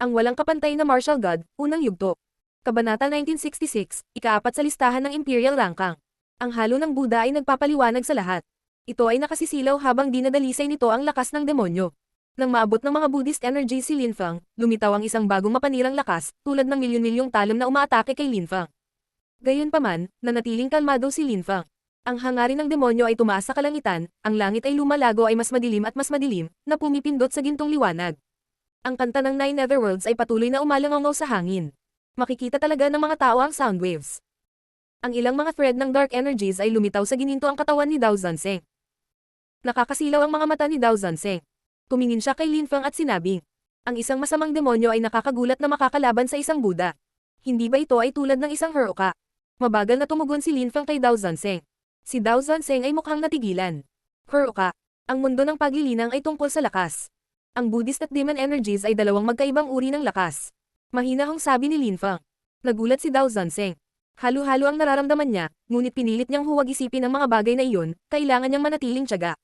Ang walang kapantay na martial god, unang yugto. Kabanata 1966, ika-4 sa listahan ng Imperial Rankang. Ang halo ng Buddha ay nagpapaliwanag sa lahat. Ito ay nakasisilaw habang dinadalisay nito ang lakas ng demonyo. Nang maabot ng mga Buddhist energy si Lin Feng, lumitaw ang isang bagong mapanirang lakas, tulad ng milyon-milyong talim na umaatake kay Lin Feng. Gayunpaman, nanatiling kalmado si Lin Feng. Ang hangarin ng demonyo ay tumaas sa kalangitan, ang langit ay lumalago ay mas madilim at mas madilim, na pumipindot sa gintong liwanag. Ang kanta ng Nine Netherworlds ay patuloy na umalangaw sa hangin. Makikita talaga ng mga tao ang sound waves. Ang ilang mga thread ng dark energies ay lumitaw sa gininto ang katawan ni Dao Zanzeng. Nakakasilaw ang mga mata ni Dao Zanzeng. Tumingin siya kay Lin Feng at sinabing, ang isang masamang demonyo ay nakakagulat na makakalaban sa isang Buddha. Hindi ba ito ay tulad ng isang Heroka? Mabagal na tumugon si Lin Feng kay Dao Zanzeng. Si Dao Zanzeng ay mukhang natigilan. Heroka, ang mundo ng paglilinang ay tungkol sa lakas. Ang Buddhist at demon energies ay dalawang magkaibang uri ng lakas. Mahinahong sabi ni Lin Feng. Nagulat si Dao Zanzeng. Halo-halo ang nararamdaman niya, ngunit pinilit niyang huwag isipin ang mga bagay na iyon, kailangan niyang manatiling tiyaga.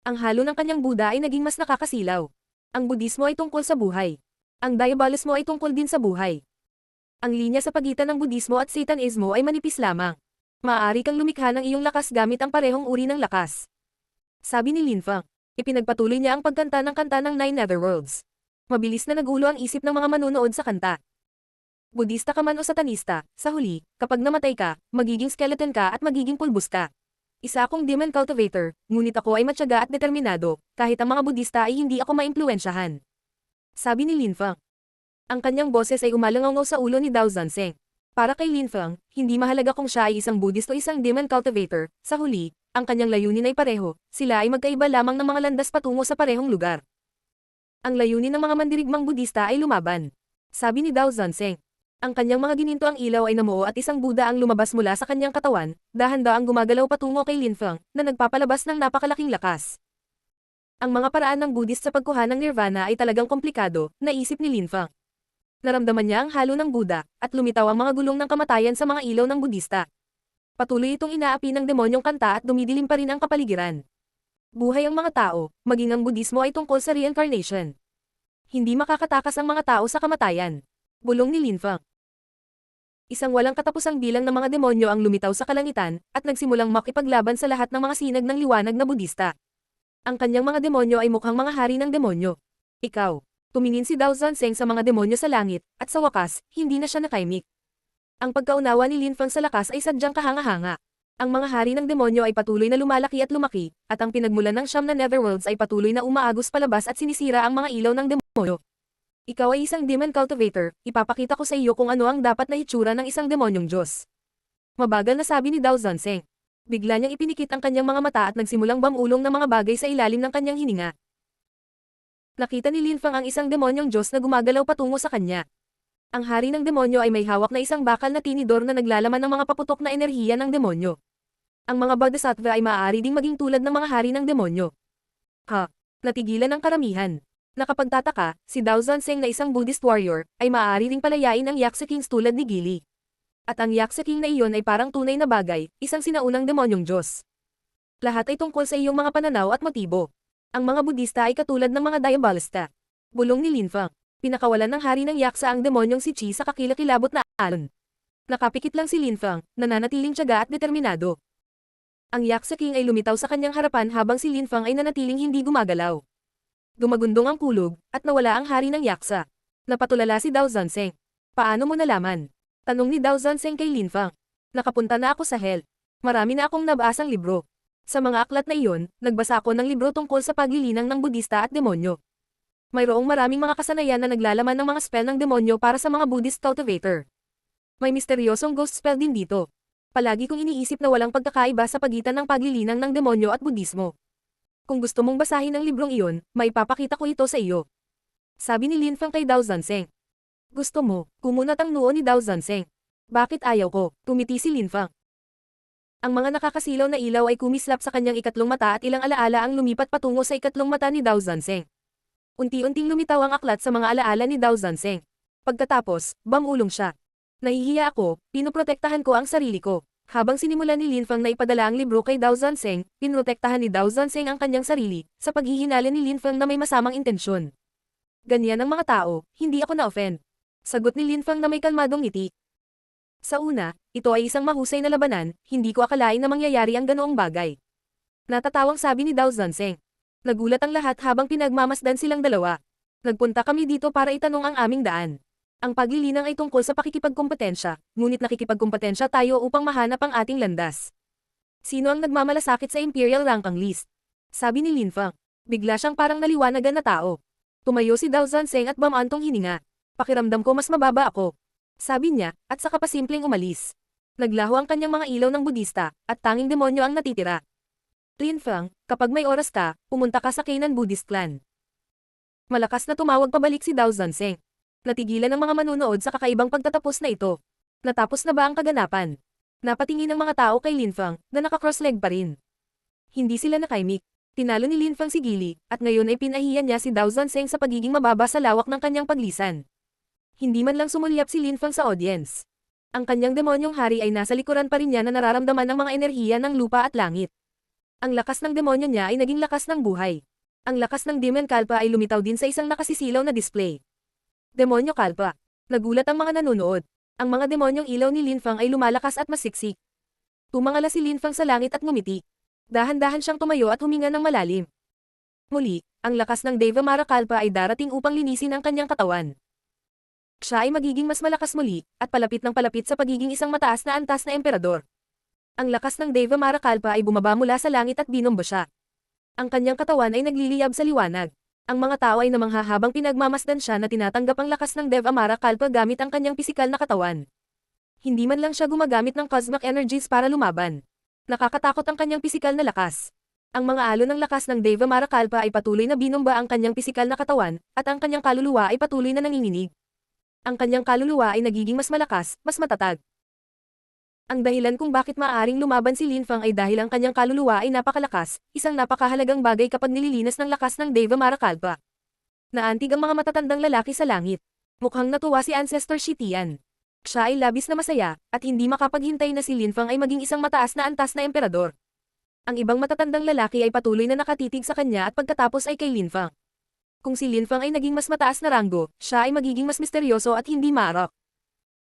Ang halo ng kanyang Buddha ay naging mas nakakasilaw. Ang Budismo ay tungkol sa buhay. Ang Diabolismo ay tungkol din sa buhay. Ang linya sa pagitan ng Budismo at Satanismo ay manipis lamang. Maaari kang lumikha ng iyong lakas gamit ang parehong uri ng lakas. Sabi ni Lin Feng. Ipinagpatuloy niya ang pagkanta ng Nine Netherworlds. Mabilis na nagulo ang isip ng mga manonood sa kanta. Budista ka man o satanista, sa huli, kapag namatay ka, magiging skeleton ka at magiging pulbos ka. Isa akong demon cultivator, ngunit ako ay matyaga at determinado, kahit ang mga Budista ay hindi ako maimpluwensyahan. Sabi ni Lin Feng. Ang kanyang boses ay umalangaw sa ulo ni Dao Zanzeng. Para kay Lin Feng, hindi mahalaga kung siya ay isang Buddhist o isang demon cultivator, sa huli, ang kanyang layunin ay pareho, sila ay magkaiba lamang ng mga landas patungo sa parehong lugar. Ang layunin ng mga mandirigmang Budista ay lumaban. Sabi ni Dao Zanzeng. Ang kanyang mga gininto ang ilaw ay namuo at isang Buddha ang lumabas mula sa kanyang katawan, dahan-daang gumagalaw patungo kay Lin Feng, na nagpapalabas ng napakalaking lakas. Ang mga paraan ng Buddhist sa pagkuha ng nirvana ay talagang komplikado, naisip ni Lin Feng. Naramdaman niya ang halo ng Buddha, at lumitaw ang mga gulong ng kamatayan sa mga ilaw ng Budista. Patuloy itong inaapi ng demonyong kanta at dumidilim pa rin ang kapaligiran. Buhay ang mga tao, maging ang Budismo ay tungkol sa reincarnation. Hindi makakatakas ang mga tao sa kamatayan. Bulong ni Lin Feng. Isang walang katapusang bilang ng mga demonyo ang lumitaw sa kalangitan, at nagsimulang makipaglaban sa lahat ng mga sinag ng liwanag na Budista. Ang kanyang mga demonyo ay mukhang mga hari ng demonyo. Ikaw. Tumingin si Dao Zanzeng sa mga demonyo sa langit, at sa wakas, hindi na siya nakaimik. Ang pagkaunawa ni Lin Feng sa lakas ay sadyang kahanga-hanga. Ang mga hari ng demonyo ay patuloy na lumalaki at lumaki, at ang pinagmulan ng siyam na Netherworlds ay patuloy na umaagos palabas at sinisira ang mga ilaw ng demonyo. Ikaw ay isang demon cultivator, ipapakita ko sa iyo kung ano ang dapat na hitsura ng isang demonyong Diyos. Mabagal na sabi ni Dao Zanzeng. Bigla niyang ipinikit ang kanyang mga mata at nagsimulang bamulong ng mga bagay sa ilalim ng kanyang hininga. Nakita ni Lin Feng ang isang demonyong Diyos na gumagalaw patungo sa kanya. Ang hari ng demonyo ay may hawak na isang bakal na tinidor na naglalaman ng mga paputok na enerhiya ng demonyo. Ang mga Bodhisattva ay maaari ding maging tulad ng mga hari ng demonyo. Natigilan ang karamihan. Nakapagtataka, si Dao Zanzeng na isang Buddhist warrior, ay maaari ding palayain ang Yakse Kings tulad ni Gili. At ang Yakse King na iyon ay parang tunay na bagay, isang sinaunang demonyong Diyos. Lahat ay tungkol sa iyong mga pananaw at motibo. Ang mga Budista ay katulad ng mga Diabolista. Bulong ni Lin Feng. Pinakawalan ng hari ng Yaksa ang demonyong si Chi sa kakilakilabot na alon. Nakapikit lang si Lin Feng, nananatiling tiyaga at determinado. Ang Yakse King ay lumitaw sa kanyang harapan habang si Lin Feng ay nanatiling hindi gumagalaw. Gumagundong ang kulog, at nawala ang hari ng Yaksa. Napatulala si Dao Zanzeng. Paano mo nalaman? Tanong ni Dao Zanzeng kay Lin Feng. Nakapunta na ako sa Hell. Marami na akong nabasang libro. Sa mga aklat na iyon, nagbasa ako ng libro tungkol sa paglilinang ng Budista at demonyo. Mayroong maraming mga kasanayan na naglalaman ng mga spell ng demonyo para sa mga Buddhist cultivator. May misteryosong ghost spell din dito. Palagi kong iniisip na walang pagkakaiba sa pagitan ng paglilinang ng demonyo at Budismo. Kung gusto mong basahin ang librong iyon, maipapakita ko ito sa iyo. Sabi ni Lin Feng kay Dao Zanzeng. Gusto mo, kumunat ang noo ni Dao Zanzeng. Bakit ayaw ko? Tumiti si Lin Feng. Ang mga nakakasilaw na ilaw ay kumislap sa kanyang ikatlong mata at ilang alaala ang lumipat patungo sa ikatlong mata ni Dao Zanzeng. Unti-unting lumitaw ang aklat sa mga alaala ni Dao Zanzeng. Pagkatapos, bamulong siya. Nahihiya ako, pinoprotektahan ko ang sarili ko. Habang sinimulan ni Lin Feng na ipadala ang libro kay Dao Zanzeng, pinoprotektahan ni Dao Zanzeng ang kanyang sarili, sa paghihinala ni Lin Feng na may masamang intensyon. Ganyan ang mga tao, hindi ako na-offend. Sagot ni Lin Fang na may kalmadong ngiti. Sa una, ito ay isang mahusay na labanan, hindi ko akalain na mangyayari ang ganoong bagay. Natatawang sabi ni Dao Zanzeng. Nagulat ang lahat habang pinagmamasdan silang dalawa. Nagpunta kami dito para itanong ang aming daan. Ang paglilinang ay tungkol sa pakikipagkompetensya, ngunit nakikipagkompetensya tayo upang mahanap ang ating landas. Sino ang nagmamalasakit sa Imperial Ranking List? Sabi ni Lin Fang. Bigla siyang parang naliwanagan na tao. Tumayo si Dao Zanzeng at bamantong hininga. Pakiramdam ko mas mababa ako. Sabi niya, at saka pasimpleng umalis. Naglaho ang kanyang mga ilaw ng Budista, at tanging demonyo ang natitira. Lin Fang, kapag may oras ka, pumunta ka sa Kainan Buddhist Clan. Malakas na tumawag pabalik si Dao Zanzeng. Natigilan ang mga manunood sa kakaibang pagtatapos na ito. Natapos na ba ang kaganapan? Napatingin ang mga tao kay Lin Fang, na naka-cross-leg pa rin. Hindi sila nakaimik. Tinalo ni Lin Fang si Gili, at ngayon ay pinahiya niya si Dao Zanzeng sa pagiging mababa sa lawak ng kanyang paglisan. Hindi man lang sumulyap si Lin Fang sa audience. Ang kanyang demonyong hari ay nasa likuran pa rin niya na nararamdaman ang mga enerhiya ng lupa at langit. Ang lakas ng demonyo niya ay naging lakas ng buhay. Ang lakas ng Demon Kalpa ay lumitaw din sa isang nakasisilaw na display. Demonyo Kalpa. Nagulat ang mga nanonood. Ang mga demonyong ilaw ni Lin Fang ay lumalakas at masiksik. Tumangala si Lin Fang sa langit at ngumiti. Dahan-dahan siyang tumayo at huminga ng malalim. Muli, ang lakas ng Deva Mara Kalpa ay darating upang linisin ang kanyang katawan. Siya ay magiging mas malakas muli, at palapit ng palapit sa pagiging isang mataas na antas na emperador. Ang lakas ng Deva Mara Kalpa ay bumaba mula sa langit at binombo siya. Ang kanyang katawan ay nagliliyab sa liwanag. Ang mga tao ay namangha habang pinagmamasdan siya na tinatanggap ang lakas ng Deva Mara Kalpa gamit ang kanyang pisikal na katawan. Hindi man lang siya gumagamit ng cosmic energies para lumaban. Nakakatakot ang kanyang pisikal na lakas. Ang mga alon ng lakas ng Deva Mara Kalpa ay patuloy na binomba ang kanyang pisikal na katawan, at ang kanyang kaluluwa ay patuloy na nanginginig. Ang kanyang kaluluwa ay nagiging mas malakas, mas matatag. Ang dahilan kung bakit maaaring lumaban si Lin Fang ay dahil ang kanyang kaluluwa ay napakalakas, isang napakahalagang bagay kapag nililinas ng lakas ng Deva Mara Kalpa. Naantig ang mga matatandang lalaki sa langit. Mukhang natuwa si Ancestor Shi Tian. Siya ay labis na masaya, at hindi makapaghintay na si Lin Fang ay maging isang mataas na antas na emperador. Ang ibang matatandang lalaki ay patuloy na nakatitig sa kanya at pagkatapos ay kay Lin Fang. Kung si Lin Fang ay naging mas mataas na ranggo, siya ay magiging mas misteryoso at hindi maarok.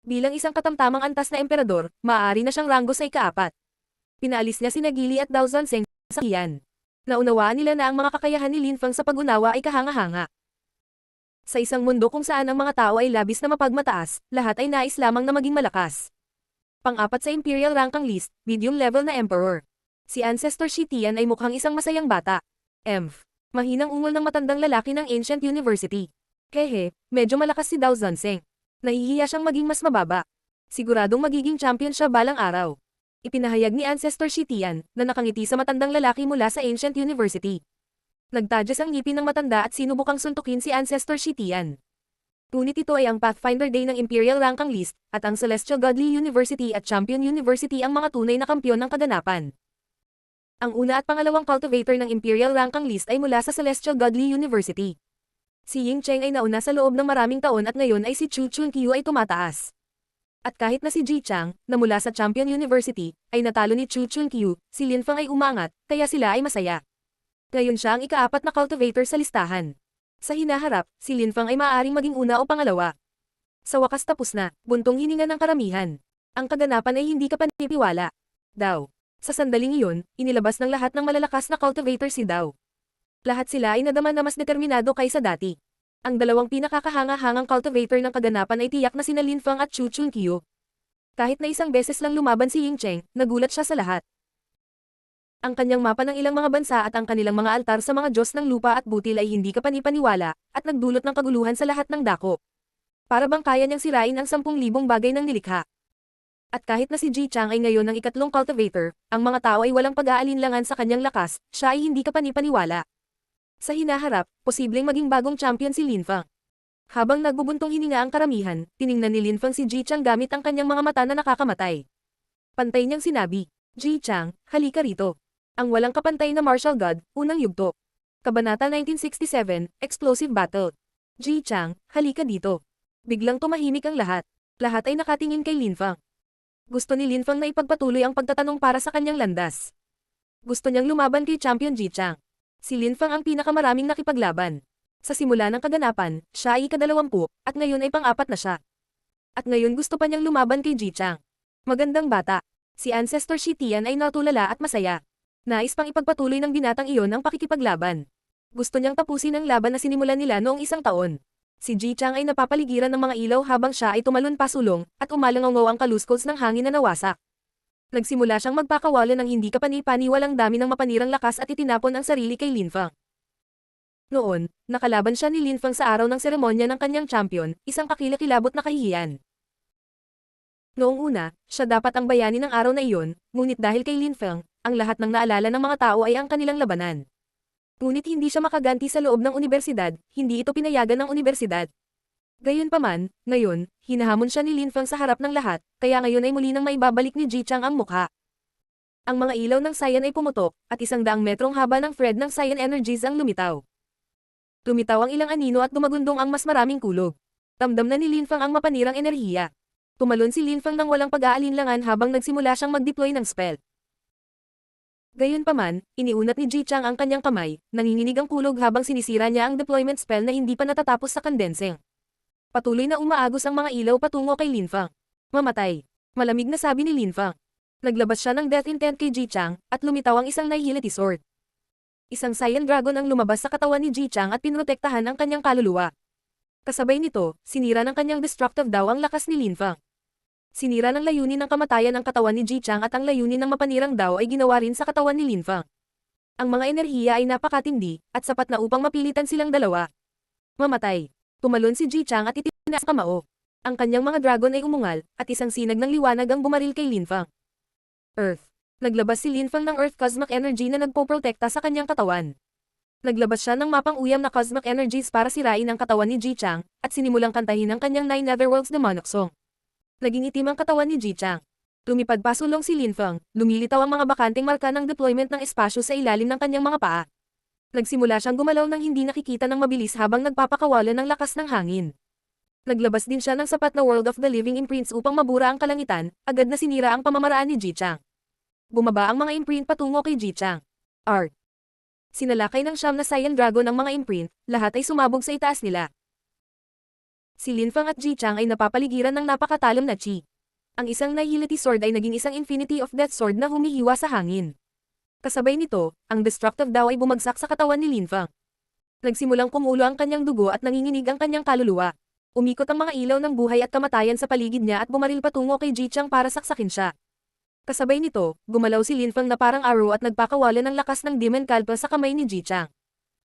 Bilang isang katamtamang antas na emperador, maaari na siyang ranggo sa ika-4. Pinaalis niya si Gili at Dao Zanzeng sa kiyan. Naunawaan nila na ang mga kakayahan ni Lin Fang sa pag-unawa ay kahanga-hanga. Sa isang mundo kung saan ang mga tao ay labis na mapagmataas, lahat ay nais lamang na maging malakas. Pang-4 sa Imperial Ranking List, medium level na Emperor. Si Ancestor Shi Tian ay mukhang isang masayang bata. Mahinang ungol ng matandang lalaki ng Ancient University. Hehe, medyo malakas si Dao Zanzeng. Nahihiya siyang maging mas mababa. Siguradong magiging champion siya balang araw. Ipinahayag ni Ancestor Shi Tian, na nakangiti sa matandang lalaki mula sa Ancient University. Nagtadyas ang ngipin ng matanda at sinubukang suntukin si Ancestor Shi Tian. Ngunit ito ay ang Pathfinder Day ng Imperial Ranking List, at ang Celestial Godly University at Champion University ang mga tunay na kampyon ng kaganapan. Ang una at pangalawang cultivator ng Imperial Ranking List ay mula sa Celestial Godly University. Si Ying Cheng ay nauna sa loob ng maraming taon at ngayon ay si Chu Chunqiu ay tumataas. At kahit na si Ji Chang, na mula sa Champion University, ay natalo ni Chu Chunqiu, si Lin Fang ay umangat, kaya sila ay masaya. Ngayon siya ang ika-4 na cultivator sa listahan. Sa hinaharap, si Lin Fang ay maaaring maging una o pangalawa. Sa wakas tapos na, buntong hininga ng karamihan. Ang kaganapan ay hindi ka paniniwala. Dao. Sa sandaling iyon, inilabas ng lahat ng malalakas na cultivator si Dao. Lahat sila ay nadama na mas determinado kaysa dati. Ang dalawang pinakakahanga-hangang cultivator ng kaganapan ay tiyak na sina Lin Fang at Chu Chunqiu. Kahit na isang beses lang lumaban si Ying Cheng, nagulat siya sa lahat. Ang kanyang mapa ng ilang mga bansa at ang kanilang mga altar sa mga Diyos ng lupa at butil ay hindi kapanipaniwala, at nagdulot ng kaguluhan sa lahat ng dako. Para bang kaya niyang sirain ang 10,000 bagay ng nilikha. At kahit na si Ji Chang ay ngayon ang ikatlong cultivator, ang mga tao ay walang pag-aalinlangan sa kanyang lakas, siya ay hindi kapanipaniwala. Sa hinaharap, posibleng maging bagong champion si Lin Fang. Habang nagbubuntong hininga ang karamihan, tiningnan ni Lin Fang si Ji Chang gamit ang kanyang mga mata na nakakamatay. Pantay niyang sinabi, Ji Chang, halika rito. Ang walang kapantay na martial god, unang yugto. Kabanata 1967, Explosive Battle. Ji Chang, halika dito. Biglang tumahimik ang lahat. Lahat ay nakatingin kay Lin Fang. Gusto ni Lin Fang na ipagpatuloy ang pagtatanong para sa kanyang landas. Gusto niyang lumaban kay Champion Ji Chang. Si Lin Fang ang pinakamaraming nakipaglaban. Sa simula ng kaganapan, siya ay ika-20, at ngayon ay pang-4 na siya. At ngayon gusto pa niyang lumaban kay Ji Chang. Magandang bata. Si Ancestor Shi Tian ay natulala at masaya. Nais pang ipagpatuloy ng binatang iyon ang pakikipaglaban. Gusto niyang tapusin ang laban na sinimulan nila noong 1 taon. Si Ji Chang ay napapaligiran ng mga ilaw habang siya ay tumalon pasulong, at umalangaw ang kaluskos ng hangin na nawasak. Nagsimula siyang magpakawala ng hindi kapani-paniwalang dami ng mapanirang lakas at itinapon ang sarili kay Lin Feng. Noon, nakalaban siya ni Lin Feng sa araw ng seremonya ng kanyang champion, isang kakilakilabot na kahihiyan. Noong una, siya dapat ang bayani ng araw na iyon, ngunit dahil kay Lin Feng, ang lahat ng naalala ng mga tao ay ang kanilang labanan. Ngunit hindi siya makaganti sa loob ng unibersidad, hindi ito pinayagan ng unibersidad. Gayunpaman, ngayon, hinahamon siya ni Lin Feng sa harap ng lahat, kaya ngayon ay muli nang maibabalik ni Ji Chang ang mukha. Ang mga ilaw ng Cyan ay pumutok, at 100 metrong haba ng thread ng Cyan energies ang lumitaw. Lumitaw ang ilang anino at dumagundong ang mas maraming kulog. Ramdam na ni Lin Feng ang mapanirang enerhiya. Tumalon si Lin Feng nang walang pag-aalinlangan habang nagsimula siyang mag-deploy ng spell. Gayunpaman, iniunat ni Ji Chang ang kanyang kamay, nanginginig ang kulog habang sinisira niya ang deployment spell na hindi pa natatapos sa condensing. Patuloy na umaagos ang mga ilaw patungo kay Lin Feng. Mamatay. Malamig na sabi ni Lin Feng. Naglabas siya ng death intent kay Ji Chang, at lumitaw ang isang Nihility Sword. Isang Cyan Dragon ang lumabas sa katawan ni Ji Chang at pinrotektahan ang kanyang kaluluwa. Kasabay nito, sinira ng kanyang destructive daw ang lakas ni Lin Feng. Sinira ng layunin ng kamatayan ang katawan ni Ji Chang at ang layunin ng mapanirang daw ay ginawa rin sa katawan ni Lin Feng. Ang mga enerhiya ay napakatindi, at sapat na upang mapilitan silang dalawa. Mamatay. Tumalon si Ji Chang at itinaas kamao. Ang kanyang mga dragon ay umungal, at isang sinag ng liwanag ang bumaril kay Lin Feng. Earth. Naglabas si Lin Feng ng Earth Cosmic Energy na nagpoprotekta sa kanyang katawan. Naglabas siya ng mapang uyam na Cosmic Energies para sirain ang katawan ni Ji Chang, at sinimulang kantahin ang kanyang 9 Netherworlds Demonic Song. Naging itim ang katawan ni Ji Chang. Lumipad pasulong si Lin Feng, lumilitaw ang mga bakanting marka ng deployment ng espasyo sa ilalim ng kanyang mga paa. Nagsimula siyang gumalaw ng hindi nakikita ng mabilis habang nagpapakawala ng lakas ng hangin. Naglabas din siya ng sapat na World of the Living Imprints upang mabura ang kalangitan, agad na sinira ang pamamaraan ni Ji Chang. Bumaba ang mga imprint patungo kay Ji Chang. Art. Sinalakay ng siyam na Cyan Dragon ang mga imprint, lahat ay sumabog sa itaas nila. Si Lin Feng at Ji Chang ay napapaligiran ng napakatalim na chi. Ang isang Nihility Sword ay naging isang Infinity of Death Sword na humihiwa sa hangin. Kasabay nito, ang destructive daw ay bumagsak sa katawan ni Lin Feng. Nagsimulang kumulo ang kanyang dugo at nanginginig ang kanyang kaluluwa. Umikot ang mga ilaw ng buhay at kamatayan sa paligid niya at bumaril patungo kay Ji Chang para saksakin siya. Kasabay nito, gumalaw si Lin Feng na parang arrow at nagpakawala ng lakas ng Demon Kalpa sa kamay ni Ji Chang.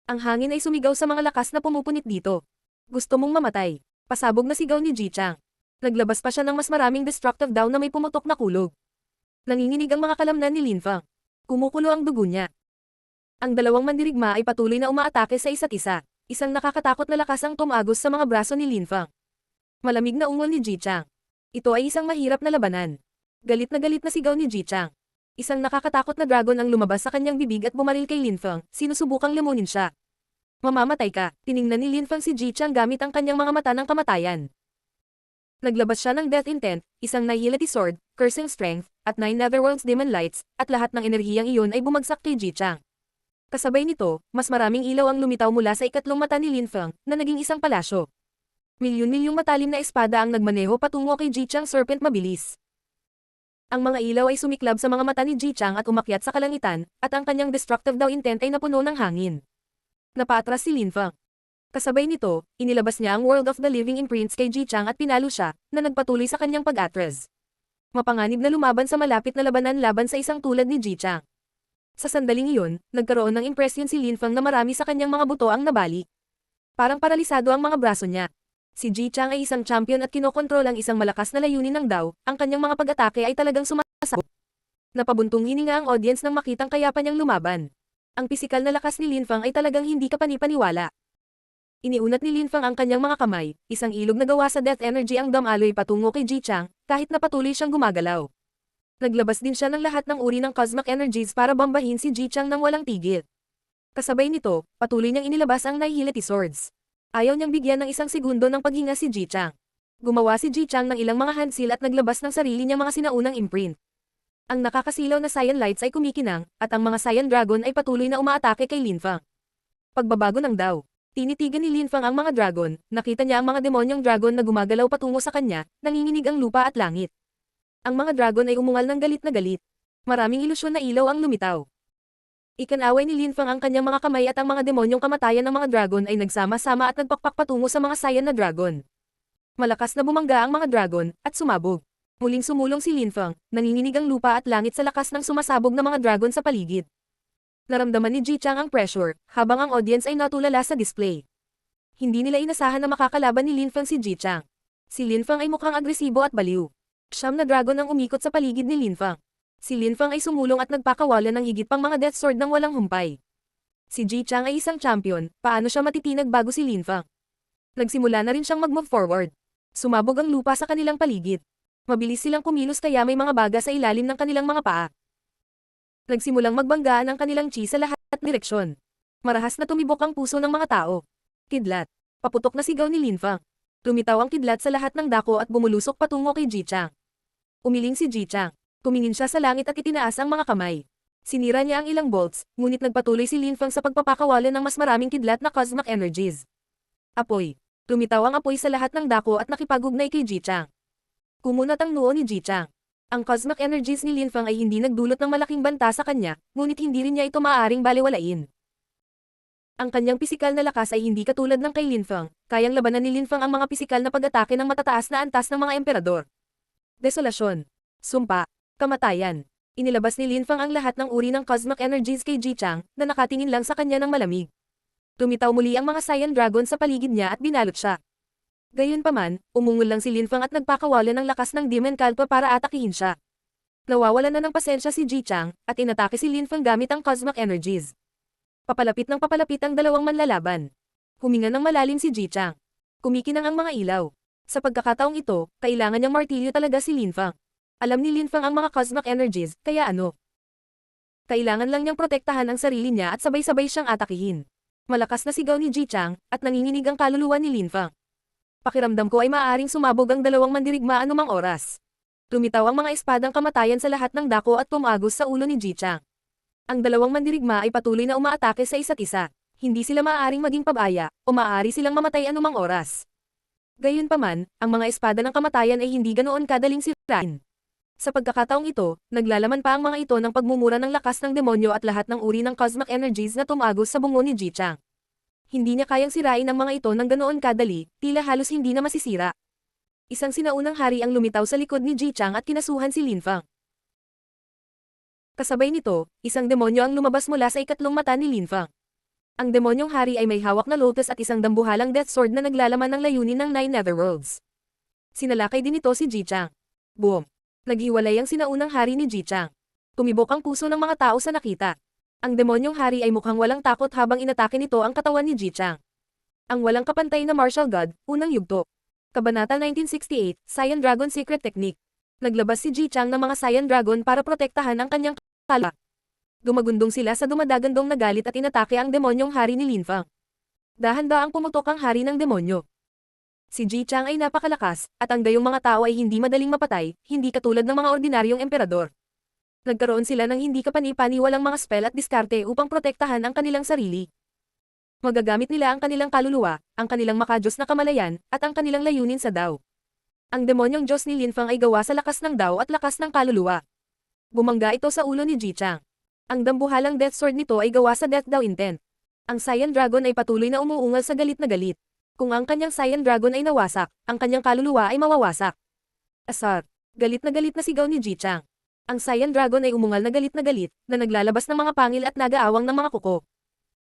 Ang hangin ay sumigaw sa mga lakas na pumupunit dito. Gusto mong mamatay. Pasabog na sigaw ni Ji Chang. Naglabas pa siya ng mas maraming destructive daw na may pumutok na kulog. Nanginginig ang mga kalamnan ni Lin Feng. Kumukulo ang dugo niya. Ang dalawang mandirigma ay patuloy na umaatake sa isa't isa. Isang nakakatakot na lakas ang tumagos sa mga braso ni Lin Feng. Malamig na ungol ni Ji Chang. Ito ay isang mahirap na labanan. Galit na sigaw ni Ji Chang. Isang nakakatakot na dragon ang lumabas sa kanyang bibig at bumaril kay Lin Feng, sinusubukang lemonin siya. Mamamatay ka, tiningnan ni Lin Feng si Ji Chang gamit ang kanyang mga mata ng kamatayan. Naglabas siya ng Death Intent, isang Nihility Sword, Cursing Strength, at 9 Netherworlds Demon Lights, at lahat ng enerhiyang iyon ay bumagsak kay Ji Chang. Kasabay nito, mas maraming ilaw ang lumitaw mula sa ikatlong mata ni Lin Feng, na naging isang palasyo. Milyon-milyong matalim na espada ang nagmaneho patungo kay Ji Chang Serpent mabilis. Ang mga ilaw ay sumiklab sa mga mata ni Ji Chang at umakyat sa kalangitan, at ang kanyang destructive daw intent ay napuno ng hangin. Napaatras si Lin Feng. Kasabay nito, inilabas niya ang World of the Living Imprints kay Ji Chang at pinalo siya, na nagpatuloy sa kanyang pag-atras. Mapanganib na lumaban sa malapit na labanan laban sa isang tulad ni Ji Chang. Sa sandaling iyon, nagkaroon ng impresyon si Lin Feng na marami sa kanyang mga buto ang nabali. Parang paralisado ang mga braso niya. Si Ji Chang ay isang champion at kinokontrol ang isang malakas na layunin ng Dao, ang kanyang mga pag-atake ay talagang sumasabog. Napabuntong hininga ang audience nang makitang kaya pa niyang lumaban. Ang pisikal na lakas ni Lin Feng ay talagang hindi kapani-paniwala. Iniunat ni Lin Feng ang kanyang mga kamay, isang ilog na gawa sa death energy ang damaloy patungo kay Ji Chang, kahit na patuloy siyang gumagalaw. Naglabas din siya ng lahat ng uri ng cosmic energies para bambahin si Ji Chang nang walang tigil. Kasabay nito, patuloy niyang inilabas ang Nihility Swords. Ayaw niyang bigyan ng isang segundo ng paghinga si Ji Chang. Gumawa si Ji Chang ng ilang mga handsil at naglabas ng sarili niyang mga sinaunang imprint. Ang nakakasilaw na Cyan Lights ay kumikinang, at ang mga Cyan Dragon ay patuloy na umaatake kay Lin Feng. Pagbabago ng Dao. Tinitigan ni Linfang ang mga dragon, nakita niya ang mga demonyong dragon na gumagalaw patungo sa kanya, nanginginig ang lupa at langit. Ang mga dragon ay umungal ng galit na galit. Maraming ilusyon na ilaw ang lumitaw. Ikanaway ni Linfang ang kanyang mga kamay at ang mga demonyong kamatayan ng mga dragon ay nagsama-sama at nagpakpak patungo sa mga Saiyan na dragon. Malakas na bumangga ang mga dragon, at sumabog. Muling sumulong si Linfang, nanginginig ang lupa at langit sa lakas ng sumasabog na mga dragon sa paligid. Naramdaman ni Ji Chang ang pressure, habang ang audience ay natulala sa display. Hindi nila inasahan na makakalaban ni Linfang si Ji Chang. Si Linfang ay mukhang agresibo at baliw. Siyam na dragon ang umikot sa paligid ni Linfang. Si Linfang ay sumulong at nagpakawalan ng higit pang mga death sword ng walang humpay. Si Ji Chang ay isang champion, paano siya matitinag bago si Linfang? Nagsimula na rin siyang mag-move forward. Sumabog ang lupa sa kanilang paligid. Mabilis silang kumilos kaya may mga baga sa ilalim ng kanilang mga paa. Nagsimulang magbanggaan ang kanilang chi sa lahat at direksyon. Marahas na tumibok ang puso ng mga tao. Kidlat. Paputok na sigaw ni Linfang. Lumitaw ang kidlat sa lahat ng dako at bumulusok patungo kay Ji Chang. Umiling si Ji Chang. Tumingin siya sa langit at itinaas ang mga kamay. Sinira niya ang ilang bolts, ngunit nagpatuloy si Linfang sa pagpapakawalan ng mas maraming kidlat na cosmic energies. Apoy. Lumitaw ang apoy sa lahat ng dako at nakipagugnay kay Ji Chang. Kumunat ang noo ni Ji Chang. Ang cosmic energies ni Linfang ay hindi nagdulot ng malaking banta sa kanya, ngunit hindi rin niya ito maaaring balewalain. Ang kanyang pisikal na lakas ay hindi katulad ng kay Linfang, kayang labanan ni Linfang ang mga pisikal na pag-atake ng matataas na antas ng mga emperador. Desolasyon. Sumpa. Kamatayan. Inilabas ni Linfang ang lahat ng uri ng cosmic energies kay Ji Chang, na nakatingin lang sa kanya ng malamig. Tumitaw muli ang mga Saiyan dragon sa paligid niya at binalot siya. Gayunpaman, umungol lang si Linfang at nagpakawalan ng lakas ng Demon Kalpa para atakihin siya. Nawawalan na ng pasensya si Ji Chang, at inatake si Linfang gamit ang cosmic energies. Papalapit ng papalapit ang dalawang manlalaban. Huminga ng malalim si Ji Chang. Kumikinang ang mga ilaw. Sa pagkakataong ito, kailangan niyang martilyo talaga si Linfang. Alam ni Linfang ang mga cosmic energies, kaya ano? Kailangan lang niyang protektahan ang sarili niya at sabay-sabay siyang atakihin. Malakas na sigaw ni Ji Chang, at nanginginig ang kaluluwa ni Linfang. Pakiramdam ko ay maaaring sumabog ang dalawang mandirigma anumang oras. Tumitaw ang mga espadang kamatayan sa lahat ng dako at pumagos sa ulo ni Ji Chang. Ang dalawang mandirigma ay patuloy na umaatake sa isa't isa. Hindi sila maaaring maging pabaya, o maaari silang mamatay anumang oras. Gayunpaman, ang mga espada ng kamatayan ay hindi ganoon kadaling sirain. Sa pagkakataong ito, naglalaman pa ang mga ito ng pagmumura ng lakas ng demonyo at lahat ng uri ng cosmic energies na tumagos sa bungo ni Ji Chang. Hindi niya kayang sirain ang mga ito ng ganoon kadali, tila halos hindi na masisira. Isang sinaunang hari ang lumitaw sa likod ni Ji Chang at kinasuhan si Linfang. Kasabay nito, isang demonyo ang lumabas mula sa ikatlong mata ni Linfang. Ang demonyong hari ay may hawak na lotus at isang dambuhalang death sword na naglalaman ng layunin ng 9 netherworlds. Sinalakay din ito si Ji Chang. Boom! Naghiwalay ang sinaunang hari ni Ji Chang. Tumibok ang puso ng mga tao sa nakita. Ang demonyong hari ay mukhang walang takot habang inatake nito ang katawan ni Ji Chang. Ang walang kapantay na martial god, unang yugto. Kabanata 1968, Saiyan Dragon Secret Technique. Naglabas si Ji Chang ng mga Saiyan Dragon para protektahan ang kanyang kala. Gumagundong sila sa dumadagandong na galit at inatake ang demonyong hari ni Linfang. Dahan-daang pumutok ang hari ng demonyo. Si Ji Chang ay napakalakas, at ang gayong mga tao ay hindi madaling mapatay, hindi katulad ng mga ordinaryong emperador. Nagkaroon sila ng hindi kapani-paniwalang mga spell at diskarte upang protektahan ang kanilang sarili. Magagamit nila ang kanilang kaluluwa, ang kanilang makadiyos na kamalayan, at ang kanilang layunin sa Dao. Ang demonyong Diyos ni Linfang ay gawa sa lakas ng Dao at lakas ng kaluluwa. Bumangga ito sa ulo ni Ji Chang. Ang dambuhalang death sword nito ay gawa sa Death Dao Intent. Ang Saiyan Dragon ay patuloy na umuungal sa galit na galit. Kung ang kanyang Saiyan Dragon ay nawasak, ang kanyang kaluluwa ay mawawasak. Asar. Galit na sigaw ni Ji Chang. Ang Saiyan Dragon ay umungal na galit, na naglalabas ng mga pangil at nagaawang ng mga kuko.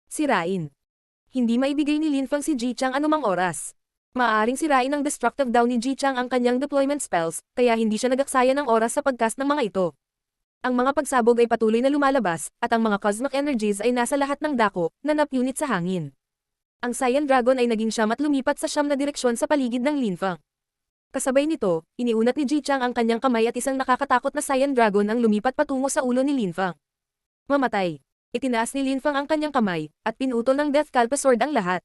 Sirain. Hindi maibigay ni Linfang si Ji Chang anumang oras. Maaaring sirain ng destructive Dao ni Ji Chang ang kanyang deployment spells, kaya hindi siya nagaksaya ng oras sa pagcast ng mga ito. Ang mga pagsabog ay patuloy na lumalabas, at ang mga cosmic energies ay nasa lahat ng dako, na napunit sa hangin. Ang Saiyan Dragon ay naging siyam at lumipat sa siyam na direksyon sa paligid ng Linfang. Kasabay nito, iniunat ni Ji Chang ang kanyang kamay at isang nakakatakot na Saiyan Dragon ang lumipat patungo sa ulo ni Linfang. Mamatay. Itinaas ni Linfang ang kanyang kamay, at pinutol ng Death Kalpa Sword ang lahat.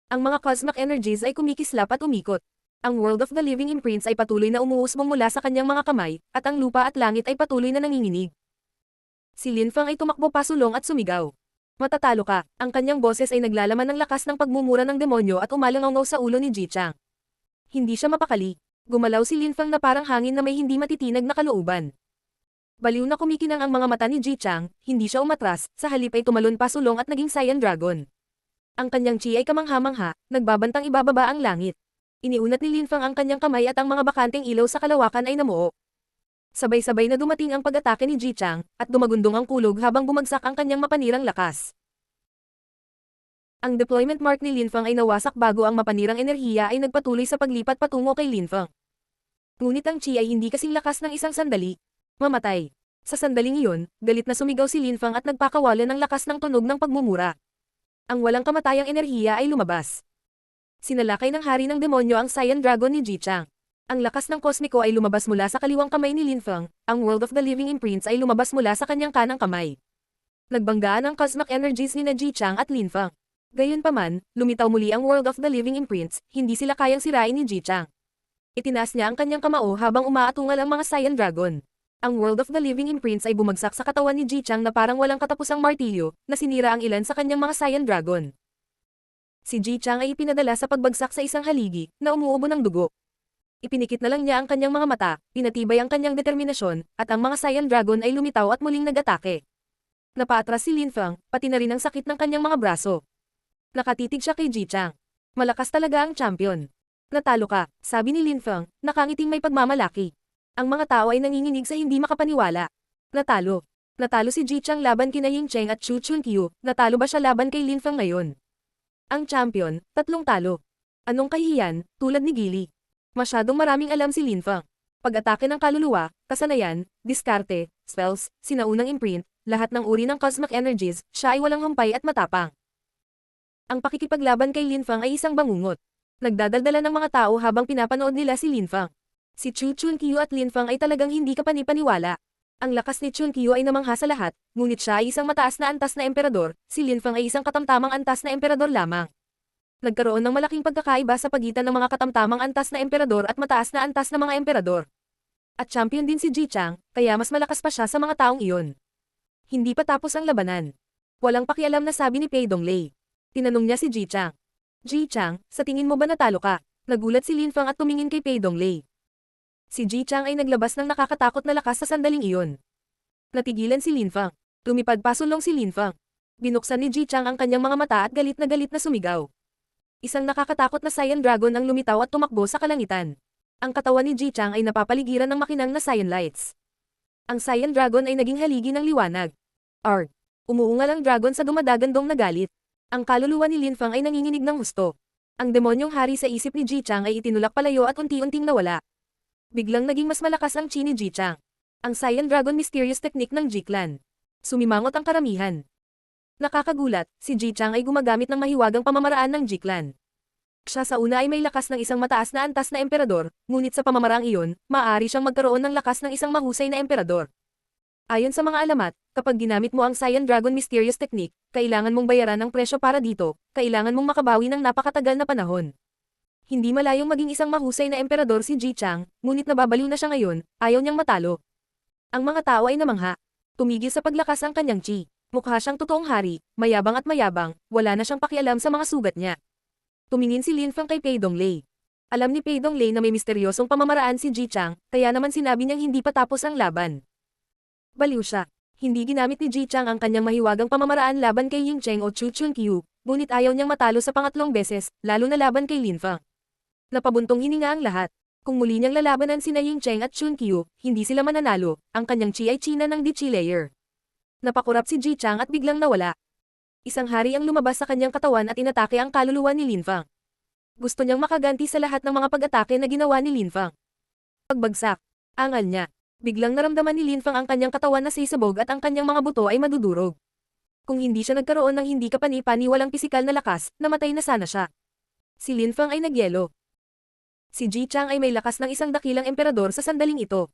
Ang mga cosmic energies ay kumikislap at umikot. Ang World of the Living Imprints ay patuloy na umuusbong mula sa kanyang mga kamay, at ang lupa at langit ay patuloy na nanginginig. Si Linfang ay tumakbo pasulong at sumigaw. Matatalo ka. Ang kanyang boses ay naglalaman ng lakas ng pagmumura ng demonyo at umalangaw sa ulo ni Ji Chang. Hindi siya mapakali. Gumalaw si Lin Fang na parang hangin na may hindi matitinag na kalooban. Baliw na kumikinang ang mga mata ni Ji Chang, hindi siya umatras, sa halip ay tumalon pa sulong at naging Saiyan Dragon. Ang kanyang chi ay kamangha-mangha, nagbabantang ibababa ang langit. Iniunat ni Lin Fang ang kanyang kamay at ang mga bakanteng ilaw sa kalawakan ay namuo. Sabay-sabay na dumating ang pag-atake ni Ji Chang, at dumagundong ang kulog habang bumagsak ang kanyang mapanirang lakas. Ang deployment mark ni Lin Fang ay nawasak bago ang mapanirang enerhiya ay nagpatuloy sa paglipat patungo kay Lin Fang. Ngunit ang chi ay hindi kasing lakas ng isang sandali. Mamatay. Sa sandaling iyon, galit na sumigaw si Lin Fang at nagpakawalan ng lakas ng tunog ng pagmumura. Ang walang kamatayang enerhiya ay lumabas. Sinalakay ng hari ng demonyo ang Saiyan Dragon ni Ji Chang. Ang lakas ng kosmiko ay lumabas mula sa kaliwang kamay ni Lin Fang, ang World of the Living Imprints ay lumabas mula sa kanyang kanang kamay. Nagbanggaan ang cosmic energies ni Ji Chang at Lin Fang. Gayunpaman, lumitaw muli ang World of the Living Imprints, hindi sila kayang sirain ni Ji Chang. Itinaas niya ang kanyang kamao habang umaatungal ang mga Saiyan Dragon. Ang World of the Living Imprints ay bumagsak sa katawan ni Ji Chang na parang walang katapusang martilyo, na sinira ang ilan sa kanyang mga Saiyan Dragon. Si Ji Chang ay ipinadala sa pagbagsak sa isang haligi, na umuubo ng dugo. Ipinikit na lang niya ang kanyang mga mata, pinatibay ang kanyang determinasyon, at ang mga Saiyan Dragon ay lumitaw at muling nag-atake. Napaatras si Lin Fang, pati na rin ang sakit ng kanyang mga braso. Nakatitig siya kay Ji Chang. Malakas talaga ang champion. Natalo ka, sabi ni Lin Fang, nakangiting may pagmamalaki. Ang mga tao ay nanginginig sa hindi makapaniwala. Natalo. Natalo si Ji Chang laban kina Ying Cheng at Chu Chunqiu, natalo ba siya laban kay Lin Fang ngayon? Ang champion, 3 talo. Anong kahihiyan, tulad ni Gili? Masyadong maraming alam si Lin Fang. Pag-atake ng kaluluwa, kasanayan, diskarte, spells, sinaunang imprint, lahat ng uri ng cosmic energies, siya ay walang humpay at matapang. Ang pakikipaglaban kay Lin Fang ay isang bangungot. Nagdadaldala ng mga tao habang pinapanood nila si Lin Fang. Si Chu Chunqiu at Lin Fang ay talagang hindi kapanipaniwala. Ang lakas ni Chunqiu ay namangha sa lahat, ngunit siya ay isang mataas na antas na emperador, si Lin Fang ay isang katamtamang antas na emperador lamang. Nagkaroon ng malaking pagkakaiba sa pagitan ng mga katamtamang antas na emperador at mataas na antas na mga emperador. At champion din si Ji Chang, kaya mas malakas pa siya sa mga taong iyon. Hindi pa tapos ang labanan. Walang pakialam na sabi ni Pei Donglei. Tinanong niya si Ji Chang. Ji Chang, sa tingin mo ba natalo ka? Nagulat si Lin Fang at tumingin kay Pei Donglei. Si Ji Chang ay naglabas ng nakakatakot na lakas sa sandaling iyon. Natigilan si Lin Fang. Lumipad pasulong si Lin Fang. Binuksan ni Ji Chang ang kanyang mga mata at galit na sumigaw. Isang nakakatakot na Saiyan Dragon ang lumitaw at tumakbo sa kalangitan. Ang katawan ni Ji Chang ay napapaligiran ng makinang na Saiyan Lights. Ang Saiyan Dragon ay naging haligi ng liwanag. Arg! Umuungal ang dragon sa dumadagandong na galit. Ang kaluluwa ni Lin Fang ay nanginginig ng husto. Ang demonyong hari sa isip ni Ji Chang ay itinulak palayo at unti-unting nawala. Biglang naging mas malakas ang chi ni Ji Chang. Ang Saiyan Dragon Mysterious Technique ng Ji Clan. Sumimangot ang karamihan. Nakakagulat, si Ji Chang ay gumagamit ng mahiwagang pamamaraan ng Ji Clan. Siya sa una ay may lakas ng isang mataas na antas na emperador, ngunit sa pamamaraang iyon, maaari siyang magkaroon ng lakas ng isang mahusay na emperador. Ayon sa mga alamat, kapag ginamit mo ang Saiyan Dragon Mysterious Technique, kailangan mong bayaran ng presyo para dito, kailangan mong makabawi ng napakatagal na panahon. Hindi malayong maging isang mahusay na emperador si Ji Chang, ngunit nababaliw na siya ngayon, ayaw niyang matalo. Ang mga tao ay namangha. Tumigil sa paglakas ang kanyang chi. Mukha siyang totoong hari, mayabang at mayabang, wala na siyang pakialam sa mga sugat niya. Tumingin si Lin Fang kay Pei Donglei. Alam ni Pei Donglei na may misteryosong pamamaraan si Ji Chang, kaya naman sinabi niyang hindi pa tapos ang laban. Baliw siya. Hindi ginamit ni Ji Chang ang kanyang mahiwagang pamamaraan laban kay Ying Cheng o Chu Chunqiu, ngunit ayaw niyang matalo sa pangatlong beses, lalo na laban kay Lin Fang. Napabuntong hininga ang lahat. Kung muli niyang lalabanan sina Ying Cheng at Chunqiu, hindi sila mananalo, ang kanyang chi ay china ng Di Chi Layer. Napakurap si Ji Chang at biglang nawala. Isang hari ang lumabas sa kanyang katawan at inatake ang kaluluwa ni Lin Fang. Gusto niyang makaganti sa lahat ng mga pag-atake na ginawa ni Lin Fang. Pagbagsak. Angal niya. Biglang naramdaman ni Lin Fang ang kanyang katawan na sisabog at ang kanyang mga buto ay madudurog. Kung hindi siya nagkaroon ng hindi kapani-paniwalang pisikal na lakas, namatay na sana siya. Si Lin Fang ay nagyelo. Si Ji Chang ay may lakas ng isang dakilang emperador sa sandaling ito.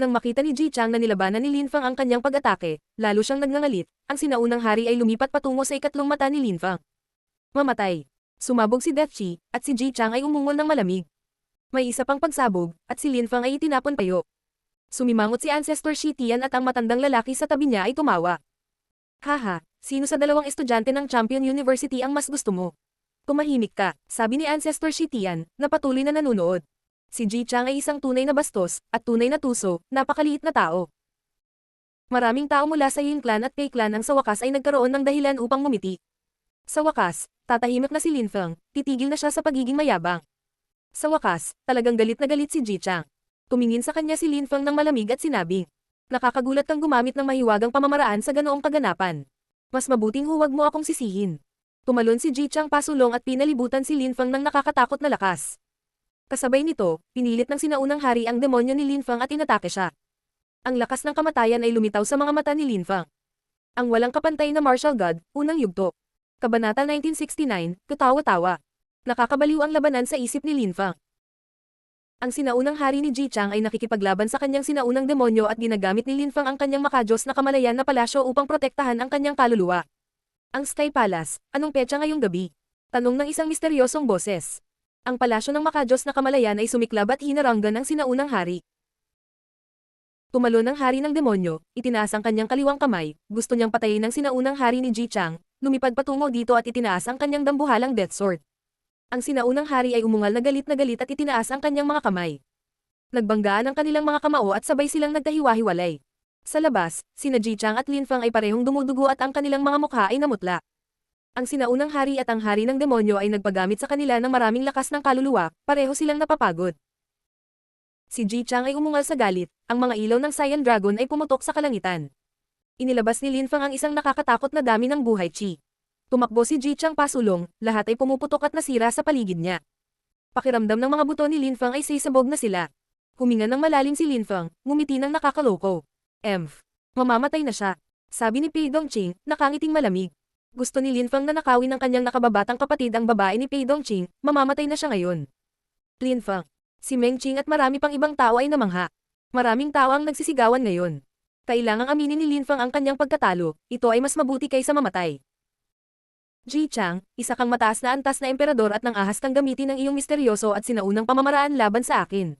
Nang makita ni Ji Chang na nilabanan ni Lin Fang ang kanyang pag-atake, lalo siyang nagngangalit, ang sinaunang hari ay lumipat patungo sa ikatlong mata ni Lin Fang. Mamatay. Sumabog si Death Chi, at si Ji Chang ay umungol ng malamig. May isa pang pagsabog, at si Lin Fang ay itinapon payo. Sumimangot si Ancestor Shi Tian at ang matandang lalaki sa tabi niya ay tumawa. Haha, sino sa dalawang estudyante ng Champion University ang mas gusto mo? Tumahimik ka, sabi ni Ancestor Shitian, na patuloy na nanunood. Si Ji Chang ay isang tunay na bastos, at tunay na tuso, napakaliit na tao. Maraming tao mula sa Yin Clan at Pei Clan ang sa wakas ay nagkaroon ng dahilan upang ngumiti. Sa wakas, tatahimik na si Lin Feng, titigil na siya sa pagiging mayabang. Sa wakas, talagang galit na galit si Ji Chang. Tumingin sa kanya si Lin Feng ng malamig at sinabi, nakakagulat kang gumamit ng mahiwagang pamamaraan sa ganoong kaganapan. Mas mabuting huwag mo akong sisihin. Tumalon si Ji Chang pasulong at pinalibutan si Lin Feng ng nakakatakot na lakas. Kasabay nito, pinilit ng sinaunang hari ang demonyo ni Lin Feng at inatake siya. Ang lakas ng kamatayan ay lumitaw sa mga mata ni Lin Feng. Ang walang kapantay na martial god, unang yugto. Kabanata 1969, katawa-tawa. Nakakabaliw ang labanan sa isip ni Lin Feng. Ang sinaunang hari ni Ji Chang ay nakikipaglaban sa kanyang sinaunang demonyo at ginagamit ni Lin Feng ang kanyang makajos na kamalayan na palasyo upang protektahan ang kanyang kaluluwa. Ang Sky Palace, anong petsa ngayong gabi? Tanong ng isang misteryosong boses. Ang palasyo ng makajos na kamalayan ay sumiklab at hinaranggan ng sinaunang hari. Tumalon ang hari ng demonyo, itinaas ang kanyang kaliwang kamay, gusto niyang patayin ng sinaunang hari ni Ji Chang, lumipad patungo dito at itinaas ang kanyang dambuhalang death sword. Ang sinaunang hari ay umungal na galit at itinaas ang kanyang mga kamay. Nagbanggaan ang kanilang mga kamao at sabay silang nagkahiwa-hiwalay. Sa labas, sina Ji Chang at Lin Feng ay parehong dumudugo at ang kanilang mga mukha ay namutla. Ang sinaunang hari at ang hari ng demonyo ay nagpagamit sa kanila ng maraming lakas ng kaluluwa, pareho silang napapagod. Si Ji Chang ay umungal sa galit, ang mga ilaw ng Cyan Dragon ay pumutok sa kalangitan. Inilabas ni Lin Feng ang isang nakakatakot na dami ng buhay chi. Tumakbo si Ji Chang pasulong, lahat ay pumuputok at nasira sa paligid niya. Pakiramdam ng mga buto ni Lin Feng ay sisabog na sila. Huminga ng malalim si Lin Feng, ngumiti ng nakakaloko. Mamamatay na siya. Sabi ni Pei Dongqing, nakangiting malamig. Gusto ni Lin Feng na nakawin ng kanyang nakababatang kapatid ang babae ni Pei Dongqing, mamamatay na siya ngayon. Lin Feng, si Meng Qing at marami pang ibang tao ay namangha. Maraming tao ang nagsisigawan ngayon. Kailangang aminin ni Lin Feng ang kanyang pagkatalo, ito ay mas mabuti kaysa mamatay. Ji Chang, isa kang mataas na antas na emperador at nang ahas kang gamitin ng iyong misteryoso at sinaunang pamamaraan laban sa akin.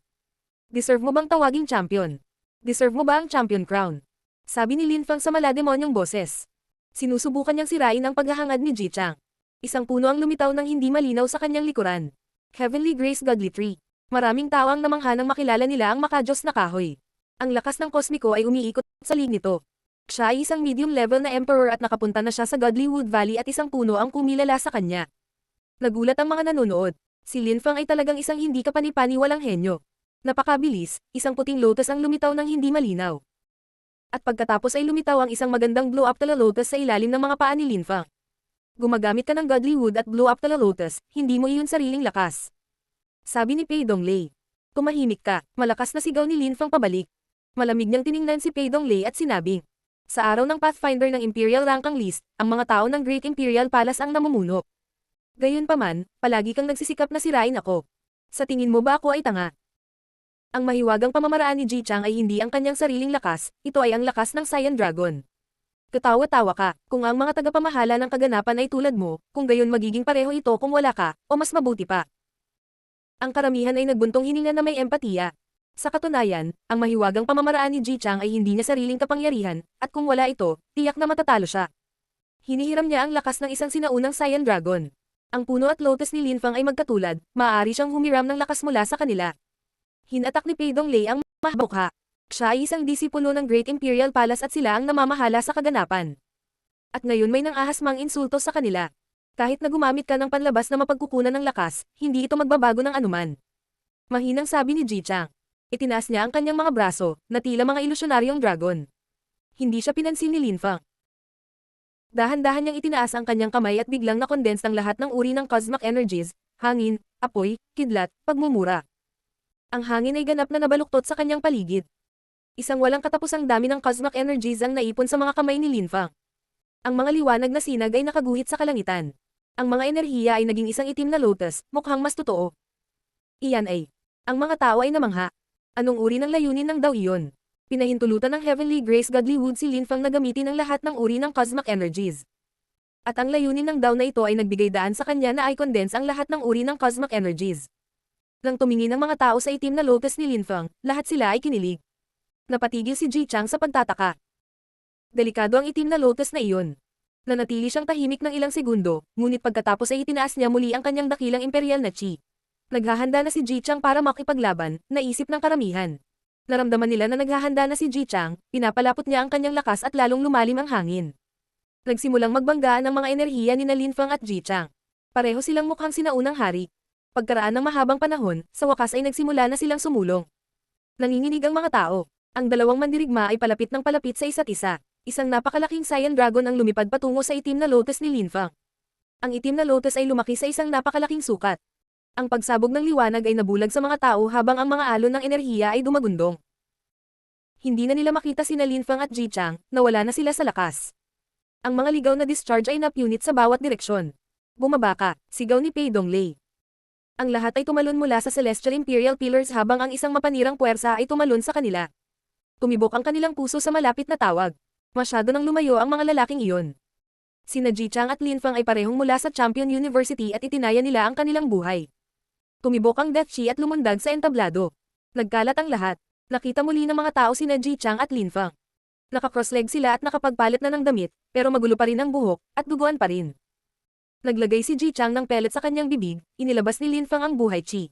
Deserve mo bang tawaging champion? Deserve mo ba ang champion crown? Sabi ni Lin Feng sa malademonyong boses. Sinusubukan niyang sirain ang paghahangad ni Ji Chang. Isang puno ang lumitaw ng hindi malinaw sa kanyang likuran. Heavenly Grace Godly Tree. Maraming tao ang namangha nang makilala nila ang makajos na kahoy. Ang lakas ng kosmiko ay umiikot sa lig nito. Siya ay isang medium-level na emperor at nakapunta na siya sa Godlywood Valley at isang puno ang kumilala sa kanya. Nagulat ang mga nanonood. Si Lin Feng ay talagang isang hindi kapani-paniwalang henyo. Napakabilis, isang puting lotus ang lumitaw ng hindi malinaw. At pagkatapos ay lumitaw ang isang magandang blow-up tala lotus sa ilalim ng mga paa ni Lin Feng. Gumagamit ka ng Godlywood at blow-up tala lotus, hindi mo iyon sariling lakas. Sabi ni Pei Donglei. Tumahimik ka, malakas na sigaw ni Lin Feng pabalik. Malamig niyang tiningnan si Pei Donglei at sinabing. Sa araw ng Pathfinder ng Imperial Rankang List, ang mga tao ng Great Imperial Palace ang namumuno. Gayunpaman, palagi kang nagsisikap na sirain ako. Sa tingin mo ba ako ay tanga? Ang mahiwagang pamamaraan ni Ji Chang ay hindi ang kanyang sariling lakas, ito ay ang lakas ng Cyan Dragon. Katawa-tawa ka, kung ang mga tagapamahala ng kaganapan ay tulad mo, kung gayon magiging pareho ito kung wala ka, o mas mabuti pa. Ang karamihan ay nagbuntong hininga na may empatiya. Sa katunayan, ang mahiwagang pamamaraan ni Ji Chang ay hindi niya sariling kapangyarihan, at kung wala ito, tiyak na matatalo siya. Hinihiram niya ang lakas ng isang sinaunang Cyan Dragon. Ang puno at lotus ni Lin Feng ay magkatulad, maaari siyang humiram ng lakas mula sa kanila. Hinatak ni Pei Donglei ang mukha. Siya ay isang disipulo ng Great Imperial Palace at sila ang namamahala sa kaganapan. At ngayon may nang ahas mang insulto sa kanila. Kahit na gumamit ka ng panlabas na mapagkukunan ng lakas, hindi ito magbabago ng anuman. Mahinang sabi ni Ji Chang. Itinaas niya ang kanyang mga braso, na tila mga ilusyonaryong dragon. Hindi siya pinansin ni Lin Feng. Dahan-dahan niyang itinaas ang kanyang kamay at biglang nakondense ang lahat ng uri ng cosmic energies, hangin, apoy, kidlat, pagmumura. Ang hangin ay ganap na nabaluktot sa kanyang paligid. Isang walang katapusang dami ng cosmic energies ang naipon sa mga kamay ni Lin Feng. Ang mga liwanag na sinag ay nakaguhit sa kalangitan. Ang mga enerhiya ay naging isang itim na lotus, mukhang mas totoo. Iyan ay. Ang mga tao ay namangha. Anong uri ng layunin ng daw iyon? Pinahintulutan ng Heavenly Grace Godlywood si Lin Feng na gamitin ang lahat ng uri ng cosmic energies. At ang layunin ng daw na ito ay nagbigay daan sa kanya na i-condense ang lahat ng uri ng cosmic energies. Nang tumingin ang mga tao sa itim na lotus ni Lin Feng, lahat sila ay kinilig. Napatigil si Ji Chang sa pagtataka. Delikado ang itim na lotus na iyon. Nanatili siyang tahimik ng ilang segundo, ngunit pagkatapos ay itinaas niya muli ang kanyang dakilang imperial na chi. Naghahanda na si Ji Chang para makipaglaban, naisip ng karamihan. Naramdaman nila na naghahanda na si Ji Chang, pinapalapot niya ang kanyang lakas at lalong lumalim ang hangin. Nagsimulang magbanggaan ang mga enerhiya ni Lin Feng at Ji Chang. Pareho silang mukhang sinaunang hari. Pagkaraan ng mahabang panahon, sa wakas ay nagsimula na silang sumulong. Nanginginig ang mga tao. Ang dalawang mandirigma ay palapit ng palapit sa isa't isa. Isang napakalaking Saiyan Dragon ang lumipad patungo sa itim na lotus ni Lin Feng. Ang itim na lotus ay lumaki sa isang napakalaking sukat. Ang pagsabog ng liwanag ay nabulag sa mga tao habang ang mga alon ng enerhiya ay dumagundong. Hindi na nila makita sina Lin Feng at Ji Chang, nawala na sila sa lakas. Ang mga ligaw na discharge ay napunit sa bawat direksyon. Bumaba ka, sigaw ni Pei Donglei. Ang lahat ay tumalon mula sa Celestial Imperial Pillars habang ang isang mapanirang puwersa ay tumalon sa kanila. Tumibok ang kanilang puso sa malapit na tawag. Masyado nang lumayo ang mga lalaking iyon. Sina Ji Chang at Lin Feng ay parehong mula sa Champion University at itinaya nila ang kanilang buhay. Tumibok ang Death Chi at lumundag sa entablado. Nagkalat ang lahat. Nakita muli ng mga tao sina Ji Chang at Lin Feng. Naka-crossleg sila at nakapagpalit na ng damit, pero magulo pa rin ang buhok, at duguan pa rin. Naglagay si Ji Chang ng pellet sa kanyang bibig, inilabas ni Lin Feng ang buhay chi.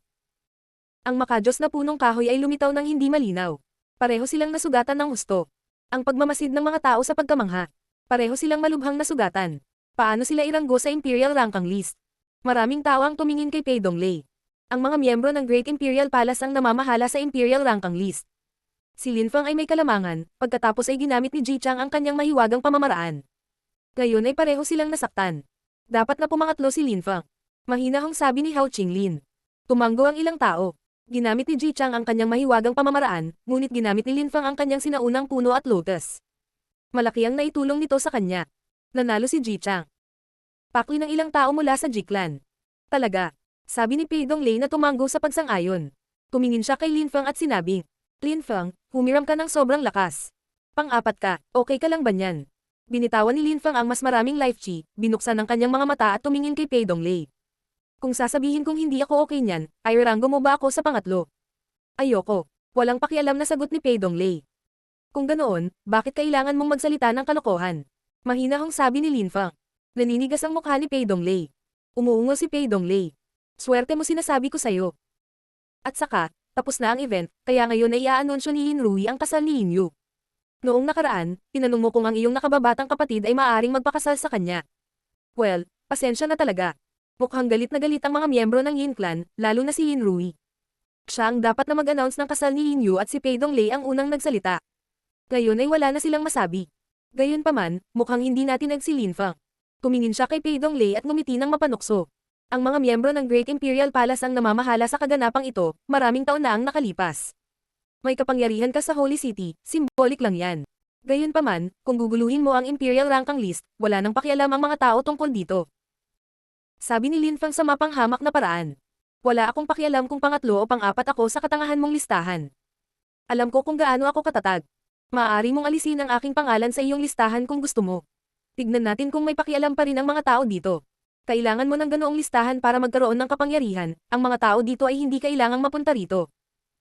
Ang makadyos na punong kahoy ay lumitaw ng hindi malinaw. Pareho silang nasugatan ng husto. Ang pagmamasid ng mga tao sa pagkamangha. Pareho silang malubhang nasugatan. Paano sila iranggo sa Imperial Ranking List? Maraming tao ang tumingin kay Pei Donglei. Ang mga miyembro ng Great Imperial Palace ang namamahala sa Imperial Ranking List. Si Lin Feng ay may kalamangan, pagkatapos ay ginamit ni Ji Chang ang kanyang mahiwagang pamamaraan. Ngayon ay pareho silang nasaktan. Dapat na pumangatlo si Lin Feng. Mahinahong sabi ni Hao Qinglin. Tumanggo ang ilang tao. Ginamit ni Ji Chang ang kanyang mahiwagang pamamaraan, ngunit ginamit ni Lin Feng ang kanyang sinaunang puno at lotus. Malaki ang naitulong nito sa kanya. Nanalo si Ji Chang. Pakli ng ilang tao mula sa Ji Clan. Talaga, sabi ni Pei Donglei na tumanggo sa pagsang-ayon. Tumingin siya kay Lin Feng at sinabi, Lin Feng, humiram ka ng sobrang lakas. Pang-apat ka, okay ka lang ba niyan? Binitawan ni Lin Feng ang mas maraming life chi, binuksan ang kanyang mga mata at tumingin kay Pei Donglei. Kung sasabihin kong hindi ako okay niyan, ay rango mo ba ako sa pangatlo? Ayoko. Walang pakialam na sagot ni Pei Donglei. Kung ganoon, bakit kailangan mong magsalita ng kalokohan? Mahinahong sabi ni Lin Feng. Naninigas ang mukha ni Pei Donglei. Umuungo si Pei Donglei. Swerte mo sinasabi ko sayo. At saka, tapos na ang event, kaya ngayon ay i-aanunsyo ni Yin Rui ang kasal ni Yin Yu. Noong nakaraan, tinanong mo kung ang iyong nakababatang kapatid ay maaaring magpakasal sa kanya. Well, pasensya na talaga. Mukhang galit na galit ang mga miyembro ng Yin Clan, lalo na si Yin Rui. Siya ang dapat na mag-announce ng kasal ni Yin Yu at si Pei Donglei ang unang nagsalita. Ngayon ay wala na silang masabi. Gayunpaman, mukhang hindi natin si Lin Feng. Tumingin siya kay Pei Donglei at ngumiti ng mapanukso. Ang mga miyembro ng Great Imperial Palace ang namamahala sa kaganapang ito, maraming taon na ang nakalipas. May kapangyarihan ka sa Holy City, symbolic lang yan. Gayunpaman, kung guguluhin mo ang Imperial Ranking List, wala nang pakialam ang mga tao tungkol dito. Sabi ni Lin Feng sa mapanghamak na paraan. Wala akong pakialam kung pangatlo o pang-apat ako sa katangahan mong listahan. Alam ko kung gaano ako katatag. Maaari mong alisin ang aking pangalan sa iyong listahan kung gusto mo. Tignan natin kung may pakialam pa rin ang mga tao dito. Kailangan mo ng ganoong listahan para magkaroon ng kapangyarihan, ang mga tao dito ay hindi kailangang mapunta rito.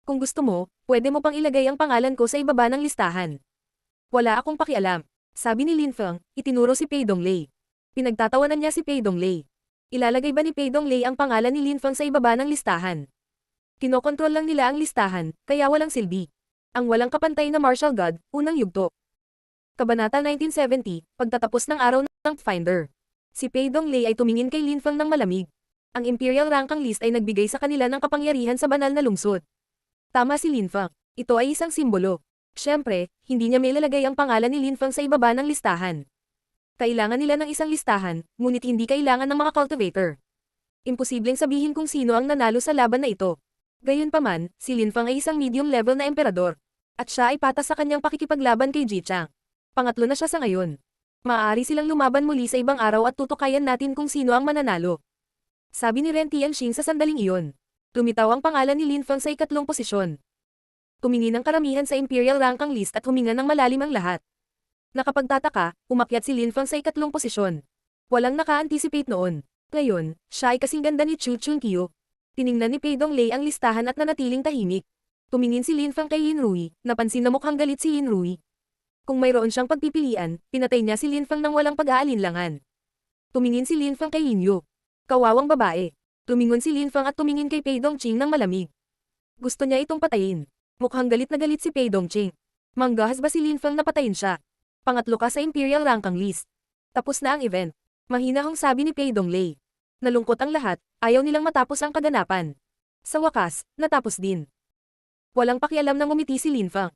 Kung gusto mo, pwede mo pang ilagay ang pangalan ko sa ibaba ng listahan. Wala akong pakialam. Sabi ni Lin Feng, itinuro si Pei Donglei. Pinagtatawanan niya si Pei Donglei. Ilalagay ba ni Pei Donglei ang pangalan ni Lin Feng sa ibaba ng listahan? Kinokontrol lang nila ang listahan, kaya walang silbi. Ang walang kapantay na martial god, unang yugto. Kabanata 1970, pagtatapos ng araw ng Finder. Si Pei Donglei ay tumingin kay Lin Feng ng malamig. Ang Imperial Ranking List ay nagbigay sa kanila ng kapangyarihan sa banal na lungsod. Tama si Lin Feng. Ito ay isang simbolo. Siyempre, hindi niya mailalagay ang pangalan ni Lin Feng sa ibaba ng listahan. Kailangan nila ng isang listahan, ngunit hindi kailangan ng mga cultivator. Imposibleng sabihin kung sino ang nanalo sa laban na ito. Gayunpaman, si Lin Feng ay isang medium-level na emperador. At siya ay patas sa kanyang pakikipaglaban kay Ji Chang. Pangatlo na siya sa ngayon. Maaari silang lumaban muli sa ibang araw at tutukayan natin kung sino ang mananalo. Sabi ni Ren Tianxing sa sandaling iyon. Lumitaw ang pangalan ni Lin Feng sa ikatlong posisyon. Tumingin ang karamihan sa Imperial Ranking List at huminga ng malalim ang lahat. Nakapagtataka, umakyat si Lin Feng sa ikatlong posisyon. Walang naka-anticipate noon. Ngayon, siya ay kasing ganda ni Chu Chunkyo. Tiningnan ni Pei Donglei ang listahan at nanatiling tahimik. Tumingin si Lin Feng kay Yin Rui, napansin na mukhang galit si Yin Rui. Kung mayroon siyang pagpipilian, pinatay niya si Linfang nang walang pag-aalinlangan. Tumingin si Linfang kay Yinyu. Kawawang babae. Tumingon si Linfang at tumingin kay Pei Dongqing ng malamig. Gusto niya itong patayin. Mukhang galit na galit si Pei Dongqing. Manggahas ba si Linfang na patayin siya? Pangatlo ka sa Imperial Ranking List. Tapos na ang event. Mahinahong sabi ni Pei Donglei. Nalungkot ang lahat, ayaw nilang matapos ang kaganapan. Sa wakas, natapos din. Walang pakialam na ngumiti si Linfang.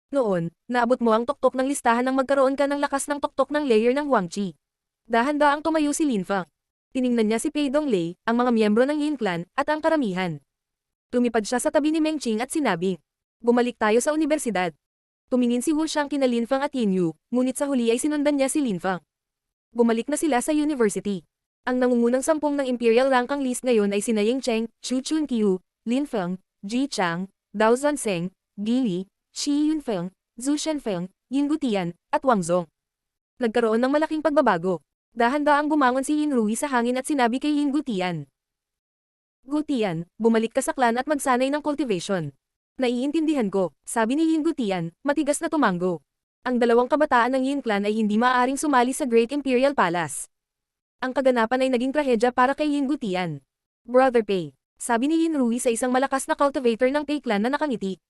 Noon, naabot mo ang tuktok ng listahan nang magkaroon ka ng lakas ng tuktok ng layer ng Huangqi. Dahan-daang tumayo si Linfang. Tiningnan niya si Pei Donglei, ang mga miyembro ng Yin Clan, at ang karamihan. Lumipad siya sa tabi ni Meng Qing at sinabi, "Bumalik tayo sa universidad." Tumingin si Wu Shang kina Linfang at Yinyu, ngunit sa huli ay sinundan niya si Linfang. Bumalik na sila sa university. Ang nangungunang 10 ng Imperial Ranking List ngayon ay sina Ying Cheng, Chu Chunqiu, Linfang, Ji Chang, Dao Zhonseng, Gi Li, Shi Yunfeng, Zhu Shenfeng, Yin Gutian, at Wang Zong. Nagkaroon ng malaking pagbabago. Dahan-daang bumangon si Yin Rui sa hangin at sinabi kay Yin Gutian, "Gutian, bumalik ka sa clan at magsanay ng cultivation." "Naiintindihan ko," sabi ni Yin Gutian, matigas na tumango. Ang dalawang kabataan ng Yin Clan ay hindi maaaring sumali sa Great Imperial Palace. Ang kaganapan ay naging trahedya para kay Yin Gutian. "Brother Pei," sabi ni Yin Rui sa isang malakas na cultivator ng Pei Clan na nakangiti.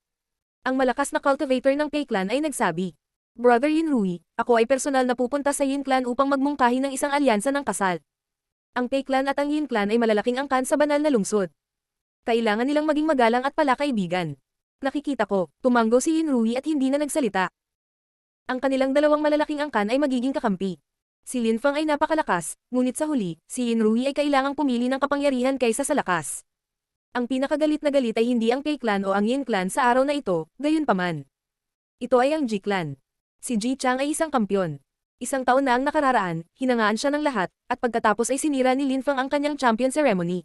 Ang malakas na cultivator ng Pei Clan ay nagsabi, "Brother Yin Rui, ako ay personal na pupunta sa Yin Clan upang magmungkahi ng isang alyansa ng kasal. Ang Pei Clan at ang Yin Clan ay malalaking angkan sa banal na lungsod. Kailangan nilang maging magalang at palakaibigan." "Nakikita ko," tumango si Yin Rui at hindi na nagsalita. Ang kanilang dalawang malalaking angkan ay magiging kakampi. Si Linfang ay napakalakas, ngunit sa huli, si Yin Rui ay kailangang pumili ng kapangyarihan kaysa sa lakas. Ang pinakagalit na galit ay hindi ang Pei Clan o ang Yin Clan sa araw na ito, gayunpaman. Ito ay ang Ji Clan. Si Ji Chang ay isang kampyon. Isang taon na ang nakararaan, hinangaan siya ng lahat, at pagkatapos ay sinira ni Linfang ang kanyang champion ceremony.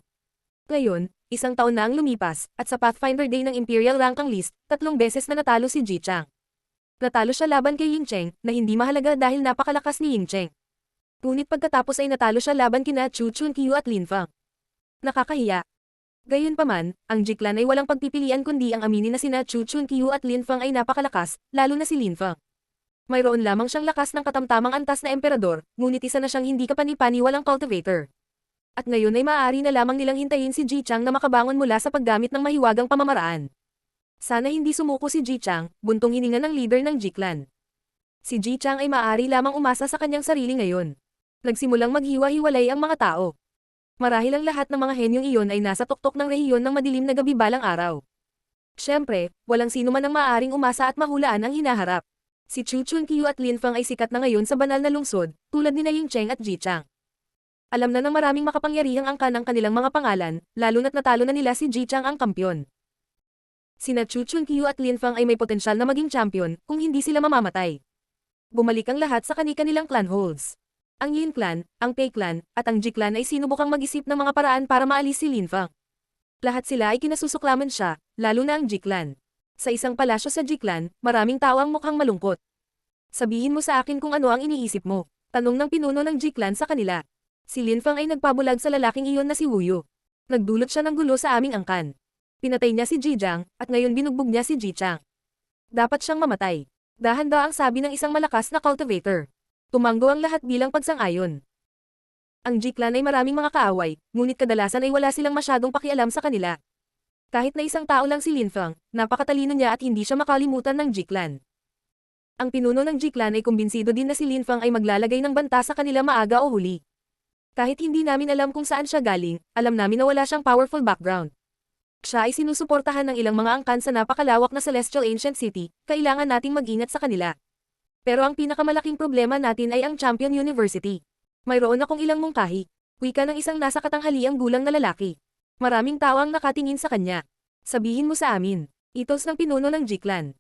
Ngayon, isang taon na ang lumipas, at sa Pathfinder Day ng Imperial Ranking List, 3 beses na natalo si Ji Chang. Natalo siya laban kay Ying Cheng, na hindi mahalaga dahil napakalakas ni Ying Cheng. Ngunit pagkatapos ay natalo siya laban kina Chu Chunqiu at Linfang. Nakakahiya. Gayunpaman, ang Ji Clan ay walang pagpipilian kundi ang aminin na sina Chu Chunqiu at Linfang ay napakalakas, lalo na si Linfang. Mayroon lamang siyang lakas ng katamtamang antas na emperador, ngunit isa na siyang hindi kapani-paniwalang cultivator. At ngayon ay maaari na lamang nilang hintayin si Ji Chang na makabangon mula sa paggamit ng mahiwagang pamamaraan. Sana hindi sumuko si Ji Chang, buntong hininga ng leader ng Ji Clan. Si Ji Chang ay maaari lamang umasa sa kanyang sarili ngayon. Nagsimulang maghiwa-hiwalay ang mga tao. Marahil ang lahat ng mga henyong iyon ay nasa tuktok ng rehiyon ng madilim na gabi balang araw. Siyempre, walang sino man ang maaaring umasa at mahulaan ang hinaharap. Si Chu Chunqiu at Linfang ay sikat na ngayon sa banal na lungsod, tulad ni Ying Cheng at Ji Chang. Alam na ng maraming makapangyarihang angkan ang kanilang mga pangalan, lalo na't natalo na nila si Ji Chang ang kampyon. Sina Chu Chunqiu at Linfang ay may potensyal na maging champion, kung hindi sila mamamatay. Bumalik ang lahat sa kani-kanilang clan holds. Ang Yin Clan, ang Pei Clan, at ang Ji Clan ay sinubukang mag-isip ng mga paraan para maalis si Linfang. Lahat sila ay kinasusuklaman siya, lalo na ang Ji Clan. Sa isang palasyo sa Ji Clan, maraming tao ang mukhang malungkot. "Sabihin mo sa akin kung ano ang iniisip mo," tanong ng pinuno ng Ji Clan sa kanila. Si Linfang ay nagpabulag sa lalaking iyon na si Wu Yu. "Nagdulot siya ng gulo sa aming angkan. Pinatay niya si Ji Jiang, at ngayon binugbog niya si Ji Chang. Dapat siyang mamatay." Dahan-daang sabi ng isang malakas na cultivator. Tumango ang lahat bilang pagsang-ayon. Ang Ji Clan ay maraming mga kaaway, ngunit kadalasan ay wala silang masyadong pakialam sa kanila. Kahit na isang tao lang si Linfang, napakatalino niya at hindi siya makalimutan ng Ji Clan. Ang pinuno ng Ji Clan ay kumbinsido din na si Linfang ay maglalagay ng banta sa kanila maaga o huli. "Kahit hindi namin alam kung saan siya galing, alam namin na wala siyang powerful background. Siya ay sinusuportahan ng ilang mga angkan sa napakalawak na Celestial Ancient City, kailangan nating mag-ingat sa kanila. Pero ang pinakamalaking problema natin ay ang Champion University. Mayroon akong ilang mungkahi," wika ng isang nasa katanghaliang gulang na lalaki. Maraming tao ang nakatingin sa kanya. "Sabihin mo sa amin," itos ng pinuno ng Ji Clan.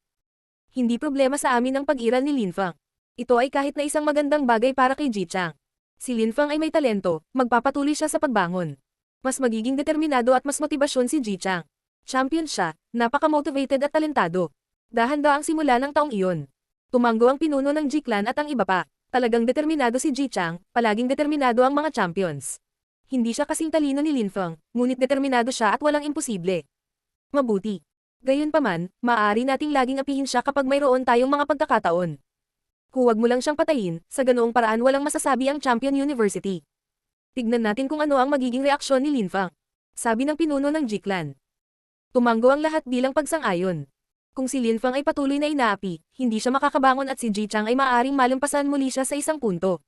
"Hindi problema sa amin ang pag-iral ni Linfang. Ito ay kahit na isang magandang bagay para kay Ji Chang. Si Linfang ay may talento, magpapatuloy siya sa pagbangon. Mas magiging determinado at mas motibasyon si Ji Chang. Champion siya, napaka-motivated at talentado. Dahan-daang simula ng taong iyon. Tumango ang pinuno ng Ji Clan at ang iba pa. Talagang determinado si Ji Chang, palaging determinado ang mga champions. Hindi siya kasing talino ni Linfang, ngunit determinado siya at walang imposible. Mabuti. Gayunpaman, maaari nating laging apihin siya kapag mayroon tayong mga pagkakataon. Huwag mo lang siyang patayin, sa ganoong paraan walang masasabi ang Champion University. Tignan natin kung ano ang magiging reaksyon ni Lin Fang. Sabi ng pinuno ng Jiklan. Tumanggo ang lahat bilang pagsang-ayon. Kung si Lin Fang ay patuloy na inaapi, hindi siya makakabangon at si Ji Chang ay maaaring malampasan muli siya sa isang punto.